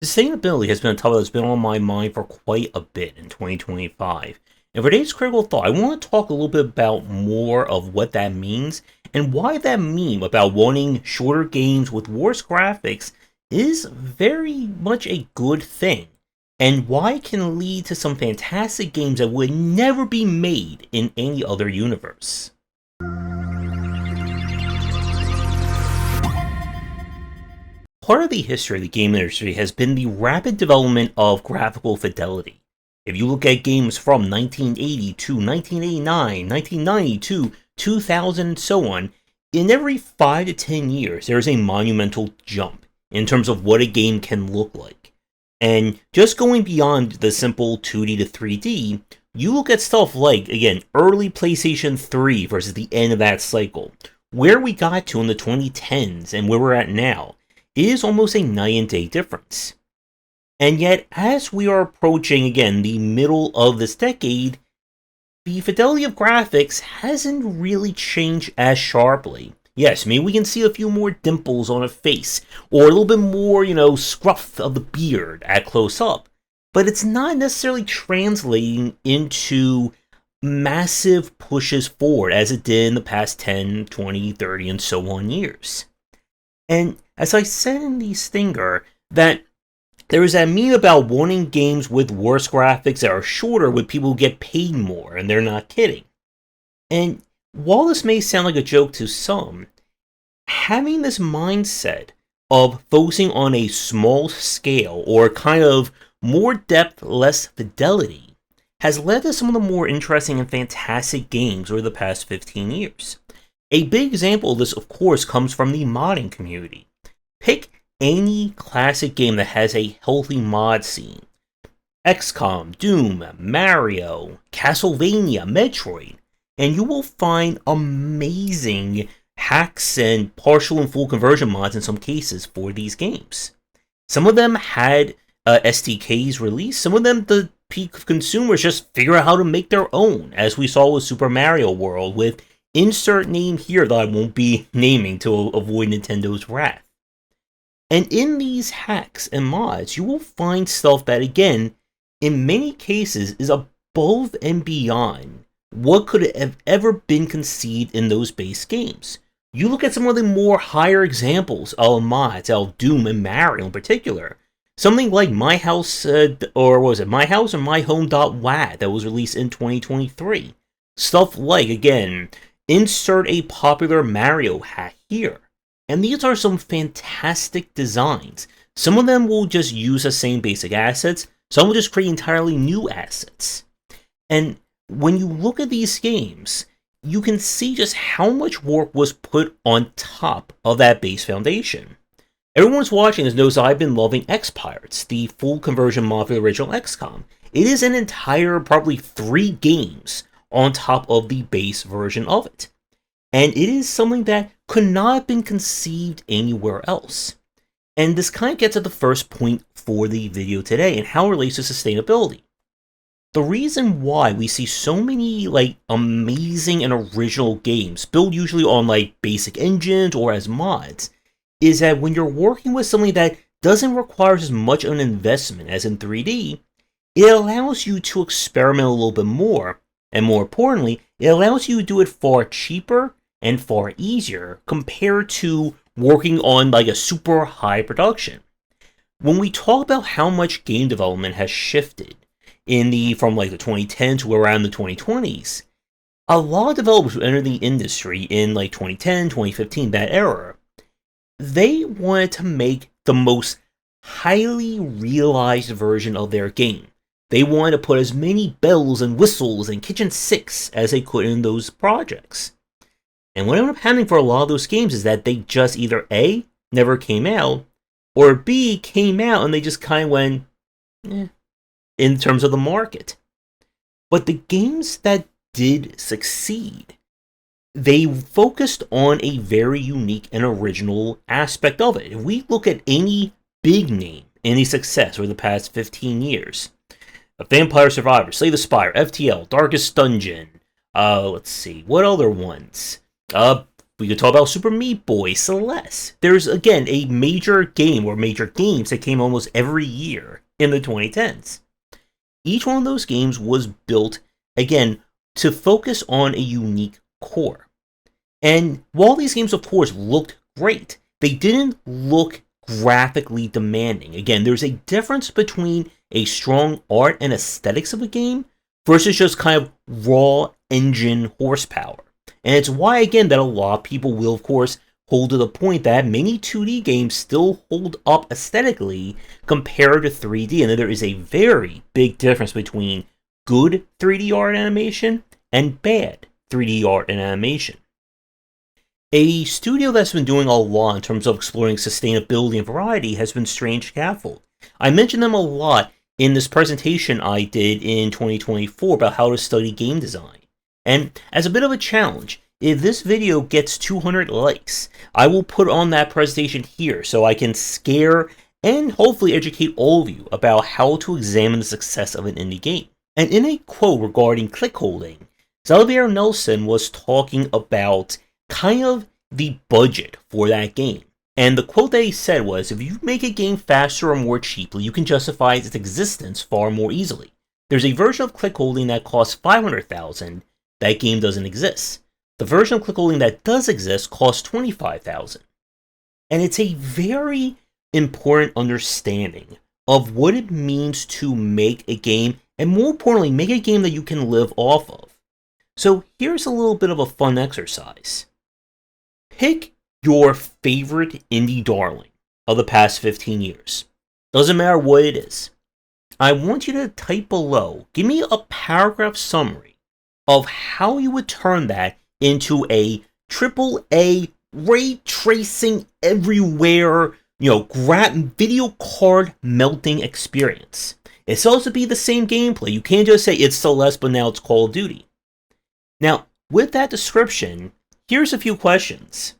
Sustainability has been a topic that's been on my mind for quite a bit in 2025. And for today's critical thought, I want to talk a little bit about more of what that means and why that meme about wanting shorter games with worse graphics is very much a good thing, and why it can lead to some fantastic games that would never be made in any other universe. Part of the history of the game industry has been the rapid development of graphical fidelity. If you look at games from 1980 to 1989, 1990 to 2000, and so on, in every 5 to 10 years, there is a monumental jump in terms of what a game can look like. And just going beyond the simple 2D to 3D, you look at stuff like, again, early PlayStation 3 versus the end of that cycle, where we got to in the 2010s and where we're at now is almost a night and day difference. And yet, as we are approaching, again, the middle of this decade, the fidelity of graphics hasn't really changed as sharply. Yes, maybe we can see a few more dimples on a face, or a little bit more, scruff of the beard at close up, but it's not necessarily translating into massive pushes forward as it did in the past 10, 20, 30, and so on years. And as I said in the Stinger, that there is that meme about wanting games with worse graphics that are shorter with people who get paid more, and they're not kidding. And while this may sound like a joke to some, having this mindset of focusing on a small scale or kind of more depth, less fidelity, has led to some of the more interesting and fantastic games over the past 15 years. A big example of this, of course, comes from the modding community. Pick any classic game that has a healthy mod scene. XCOM, Doom, Mario, Castlevania, Metroid, and you will find amazing hacks and partial and full conversion mods in some cases for these games. Some of them had SDKs released, some of them the peak of consumers just figure out how to make their own, as we saw with Super Mario World with insert name here that I won't be naming to avoid Nintendo's wrath. And in these hacks and mods, you will find stuff that, again, in many cases is above and beyond what could have ever been conceived in those base games. You look at some of the more higher examples of mods, of Doom and Mario in particular. Something like My House, or was it My House or My Home.wad that was released in 2023. Stuff like, again, insert a popular Mario hack here. And these are some fantastic designs. Some of them will just use the same basic assets, some will just create entirely new assets. And when you look at these games, you can see just how much work was put on top of that base foundation. Everyone's watching this knows I've been loving Xpiratez, the full conversion mod for the original XCOM. It is an entire, probably 3 games on top of the base version of it. And it is something that could not have been conceived anywhere else. And this kind of gets at the first point for the video today and how it relates to sustainability. The reason why we see so many amazing and original games built usually on basic engines or as mods is that when you're working with something that doesn't require as much of an investment as in 3D, it allows you to experiment a little bit more, and more importantly, it allows you to do it far cheaper and far easier compared to working on a super high production. When we talk about how much game development has shifted from the 2010s to around the 2020s, a lot of developers who entered the industry in 2010, 2015, that era, they wanted to make the most highly realized version of their game. They wanted to put as many bells and whistles and kitchen sinks as they could in those projects. And what ended up happening for a lot of those games is that they just either A, never came out, or B, came out and they just kind of went, in terms of the market. But the games that did succeed, they focused on a very unique and original aspect of it. If we look at any big name, any success over the past 15 years, Vampire Survivor, Slay the Spire, FTL, Darkest Dungeon, let's see, what other ones? We could talk about Super Meat Boy, Celeste. There's, again, a major game or major games that came almost every year in the 2010s. Each one of those games was built, again, to focus on a unique core. And while these games, of course, looked great, they didn't look graphically demanding. Again, there's a difference between a strong art and aesthetics of a game versus just kind of raw engine horsepower. And it's why, again, that a lot of people will, of course, hold to the point that many 2D games still hold up aesthetically compared to 3D, and that there is a very big difference between good 3D art animation and bad 3D art and animation. A studio that's been doing a lot in terms of exploring sustainability and variety has been Strange Scaffold. I mentioned them a lot in this presentation I did in 2024 about how to study game design. And as a bit of a challenge, if this video gets 200 likes, I will put on that presentation here so I can scare and hopefully educate all of you about how to examine the success of an indie game. And in a quote regarding click holding, Xavier Nelson was talking about kind of the budget for that game. And the quote that he said was, if you make a game faster or more cheaply, you can justify its existence far more easily. There's a version of click holding that costs $500,000. That game doesn't exist. The version of click holding that does exist costs $25,000. And it's a very important understanding of what it means to make a game, and more importantly, make a game that you can live off of. So here's a little bit of a fun exercise. Pick your favorite indie darling of the past 15 years. Doesn't matter what it is. I want you to type below, give me a paragraph summary of how you would turn that into a AAA ray tracing everywhere, video card melting experience. It's supposed to be the same gameplay. You can't just say it's Celeste, but now it's Call of Duty. Now, with that description, here's a few questions.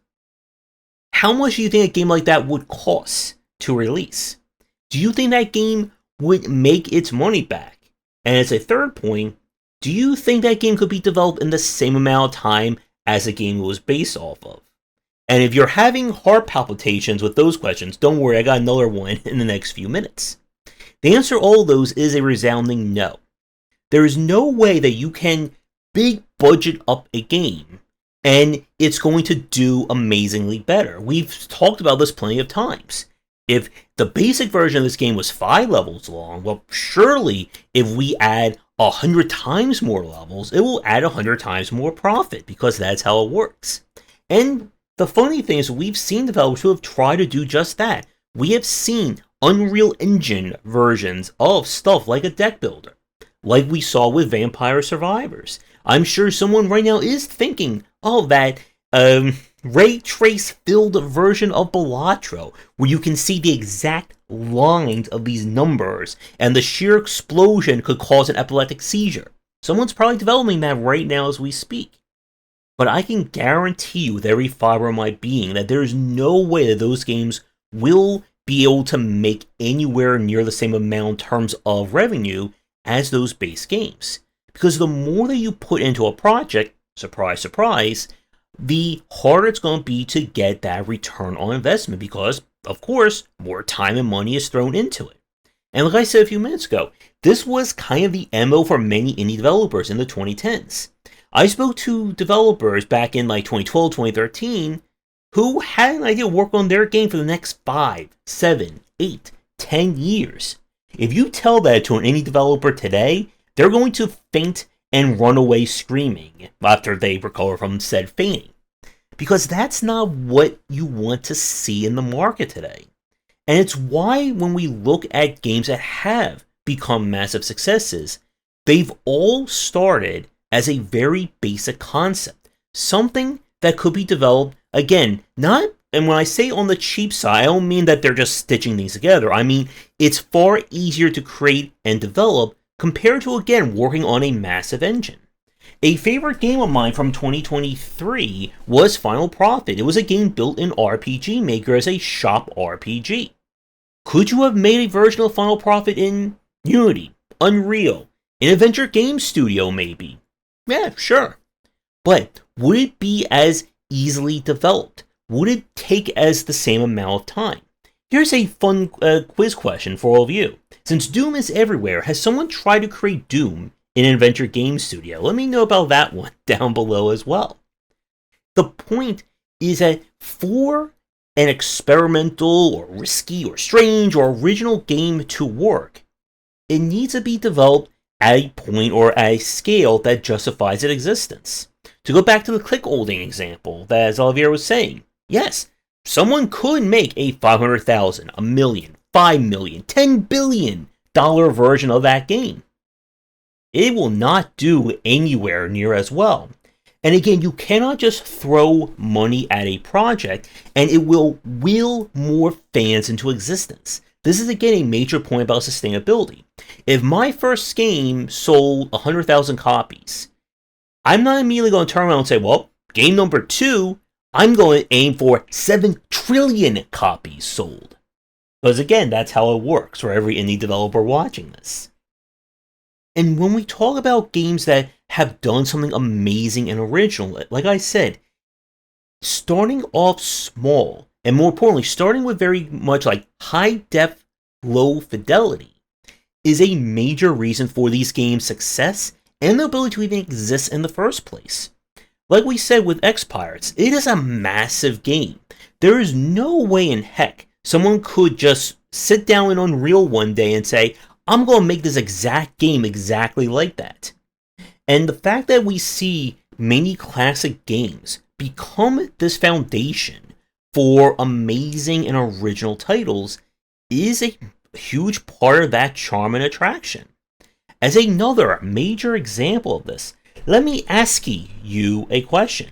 How much do you think a game like that would cost to release? Do you think that game would make its money back? And as a third point, do you think that game could be developed in the same amount of time as the game it was based off of? And if you're having heart palpitations with those questions, don't worry, I got another one in the next few minutes. The answer to all of those is a resounding no. There is no way that you can big budget up a game and it's going to do amazingly better. We've talked about this plenty of times. If the basic version of this game was 5 levels long, well, surely if we add 100 times more levels, it will add 100 times more profit, because that's how it works. And the funny thing is, we've seen developers who have tried to do just that. We have seen Unreal Engine versions of stuff like a deck builder, like we saw with Vampire Survivors. I'm sure someone right now is thinking, oh, that ray trace filled version of Balatro, where you can see the exact lines of these numbers, and the sheer explosion could cause an epileptic seizure. Someone's probably developing that right now as we speak. But I can guarantee you with every fiber of my being that there is no way that those games will be able to make anywhere near the same amount in terms of revenue as those base games. Because the more that you put into a project, surprise, surprise, the harder it's going to be to get that return on investment, because, of course, more time and money is thrown into it. And like I said a few minutes ago, this was kind of the MO for many indie developers in the 2010s. I spoke to developers back in 2012, 2013, who had an idea to work on their game for the next 5, 7, 8, 10 years. If you tell that to an indie developer today, they're going to faint and run away screaming after they recover from said fainting. Because that's not what you want to see in the market today. And it's why when we look at games that have become massive successes, they've all started as a very basic concept. Something that could be developed, again, not, and when I say on the cheap side, I don't mean that they're just stitching things together. I mean, it's far easier to create and develop compared to, again, working on a massive engine. A favorite game of mine from 2023 was Final Profit. It was a game built in RPG Maker as a shop RPG. Could you have made a version of Final Profit in Unity, Unreal, an Adventure Game Studio maybe? Yeah, sure. But would it be as easily developed? Would it take as the same amount of time? Here's a fun quiz question for all of you. Since Doom is everywhere, has someone tried to create Doom in an adventure game studio? Let me know about that one down below as well. The point is that for an experimental or risky or strange or original game to work, it needs to be developed at a point or at a scale that justifies its existence. To go back to the click holding example that as Olivier was saying, yes, someone could make a $500,000, $1 million, $5 million, $10 billion version of that game. It will not do anywhere near as well. And again, you cannot just throw money at a project and it will more fans into existence. This is again a major point about sustainability. If my first game sold 100,000 copies, I'm not immediately going to turn around and say, well, game number 2, I'm going to aim for 7 trillion copies sold. Because again, that's how it works for every indie developer watching this. And when we talk about games that have done something amazing and original, like I said, starting off small, and more importantly, starting with very much like high-def, low-fidelity, is a major reason for these games' success and the ability to even exist in the first place. Like we said with Xpiratez, it is a massive game. There is no way in heck someone could just sit down in Unreal one day and say, I'm going to make this exact game exactly like that. And the fact that we see many classic games become this foundation for amazing and original titles is a huge part of that charm and attraction. As another major example of this, let me ask you a question.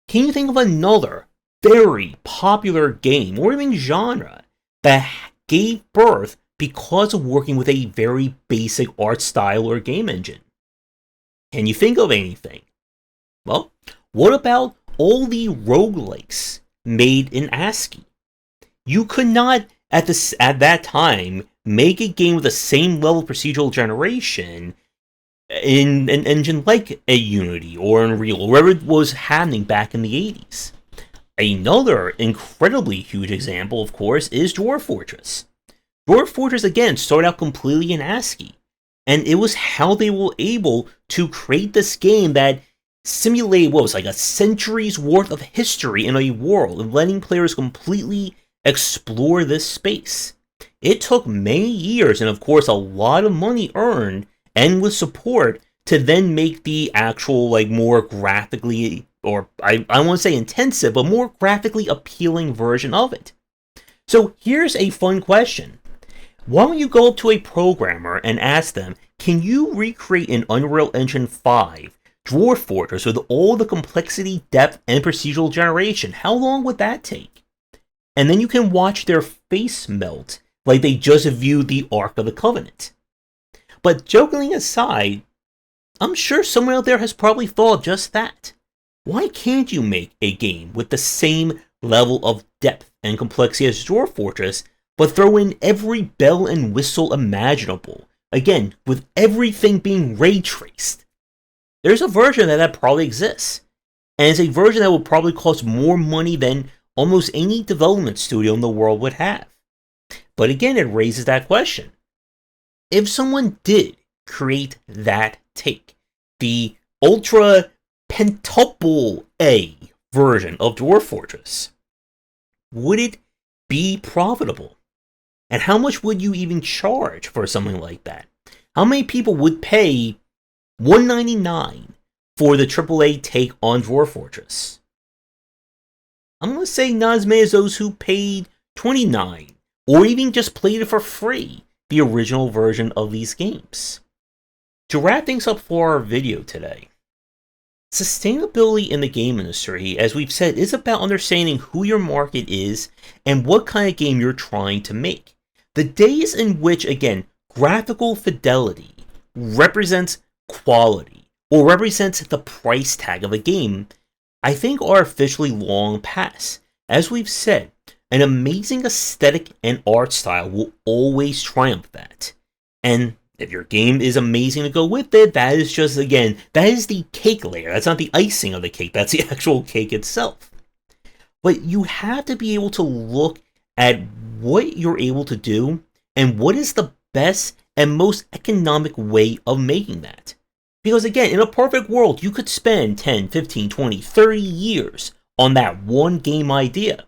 Can you think of another very popular game or even genre that gave birth because of working with a very basic art style or game engine? Can you think of anything? Well, what about all the roguelikes made in ASCII? You could not, at that time, make a game with the same level of procedural generation in an engine like a Unity or Unreal, or wherever it was happening back in the 80s. Another incredibly huge example, of course, is Dwarf Fortress. Dwarf Fortress, again, started out completely in ASCII, and it was how they were able to create this game that simulated what was like a century's worth of history in a world, and letting players completely explore this space. It took many years, and of course a lot of money earned, and with support, to then make the actual, like, more graphically, or I won't say intensive, but more graphically appealing version of it. So here's a fun question. Why don't you go up to a programmer and ask them, can you recreate in Unreal Engine 5 Dwarf Fortress with all the complexity, depth, and procedural generation? How long would that take? And then you can watch their face melt like they just viewed the Ark of the Covenant. But joking aside, I'm sure someone out there has probably thought just that. Why can't you make a game with the same level of depth and complexity as Dwarf Fortress, but throw in every bell and whistle imaginable? Again, with everything being ray traced. There's a version that probably exists, and it's a version that will probably cost more money than almost any development studio in the world would have. But again, it raises that question. If someone did create that take, the ultra pentuple A version of Dwarf Fortress, would it be profitable? And how much would you even charge for something like that? How many people would pay $199 for the AAA take on Dwarf Fortress? I'm going to say not as many as those who paid $29, or even just played it for free, the original version of these games. To wrap things up for our video today, sustainability in the game industry, as we've said, is about understanding who your market is and what kind of game you're trying to make. The days in which, again, graphical fidelity represents quality or represents the price tag of a game, I think are officially long past. As we've said, an amazing aesthetic and art style will always triumph that. And if your game is amazing to go with it, that is just, again, that is the cake layer. That's not the icing of the cake, that's the actual cake itself. But you have to be able to look at what you're able to do and what is the best and most economic way of making that. Because again, in a perfect world, you could spend 10, 15, 20, 30 years on that one game idea.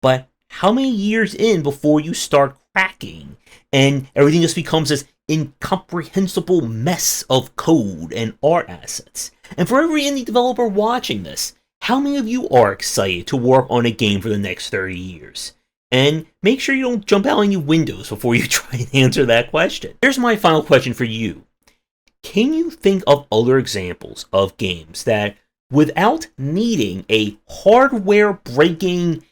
But how many years in before you start cracking and everything just becomes this incomprehensible mess of code and art assets? And for every indie developer watching this, how many of you are excited to work on a game for the next 30 years? And make sure you don't jump out any windows before you try and answer that question. Here's my final question for you. Can you think of other examples of games that, without needing a hardware-breaking,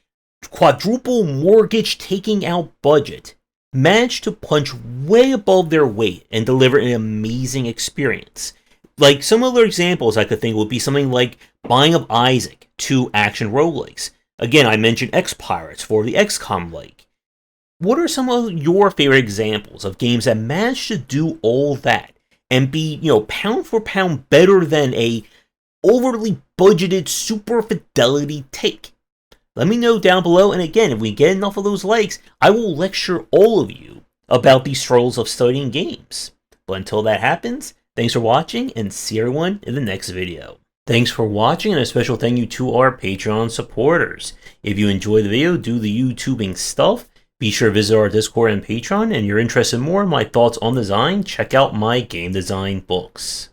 quadruple mortgage taking out budget, managed to punch way above their weight and deliver an amazing experience? Like, some other examples I could think would be something like Binding of Isaac, 2 action roguelikes. Again, I mentioned Xpiratez for the XCOM-like. What are some of your favorite examples of games that managed to do all that and be, pound for pound better than a overly budgeted super fidelity take? Let me know down below, and again, if we get enough of those likes, I will lecture all of you about the struggles of studying games. But until that happens, thanks for watching, and see everyone in the next video. Thanks for watching, and a special thank you to our Patreon supporters. If you enjoyed the video, do the YouTubing stuff, be sure to visit our Discord and Patreon, and you're interested in more in my thoughts on design, check out my game design books.